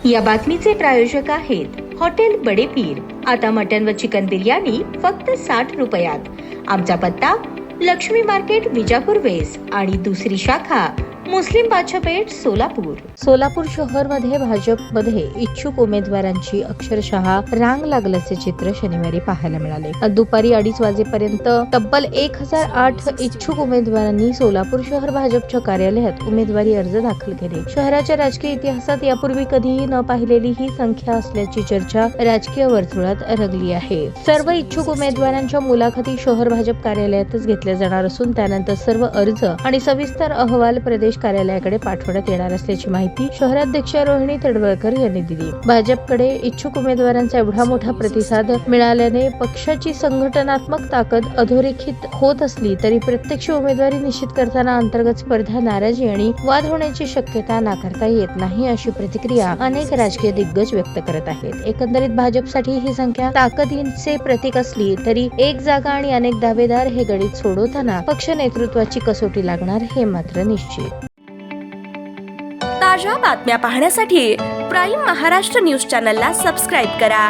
या बातमीचे प्रायोजक आहेत हॉटेल बडे पीर। आता मटन व चिकन बिर्याणी फक्त 60 रुपयात। आमचा पत्ता लक्ष्मी मार्केट विजापूर वेस्ट आणि दुसरी शाखा मुस्लिम बादशाहपेठ सोलापूर शहरमध्ये भाजपमध्ये इच्छुक उमेदवारांची अक्षरशः रांग लागल्याचे चित्र शनिवारी पाहायला मिळाले। दुपारी 2:30 वाजेपर्यंत तब्बल 1008 इच्छुक उमेदवारांनी सोलापूर शहर भाजपच्या कार्यालयात उमेदवारी अर्ज दाखल केले। शहराच्या राजकीय इतिहासात यापूर्वी कधीही न पाहिलेली ही संख्या असल्याची चर्चा राजकीय वर्तुळात रंगली आहे। सर्व इच्छुक उमेदवारांच्या मुलाखती शहर भाजप कार्यालयातच घेतल्या जाणार असून त्यानंतर सर्व अर्ज आणि सविस्तर अहवाल प्रदेश कार्यालयाकडे पाठवण्यात येणार असल्याची माहिती शहराध्यक्ष रोहिणी तडवळकर यांनी दिली। भाजपकडे इच्छुक उमेदवारांचा एवढा मोठा प्रतिसाद मिळाल्याने पक्षाची संघटनात्मक ताकद अधोरेखित होत असली तरी प्रत्यक्ष उमेदवारी निश्चित करताना अंतर्गत स्पर्धा, नाराजी आणि वाद होण्याची शक्यता नाकारता येत नाही, अशी प्रतिक्रिया अनेक राजकीय दिग्गज व्यक्त करत आहेत। एकंदरीत भाजपसाठी ही संख्या ताकदीचे प्रतीक असली तरी एक जागा आणि अनेक दावेदार हे गणित सोडवताना पक्ष नेतृत्वाची कसोटी लागणार हे मात्र निश्चित। ताज्या बातम्या पाहण्यासाठी प्राईम महाराष्ट्र न्यूज चॅनलला सबस्क्राईब करा।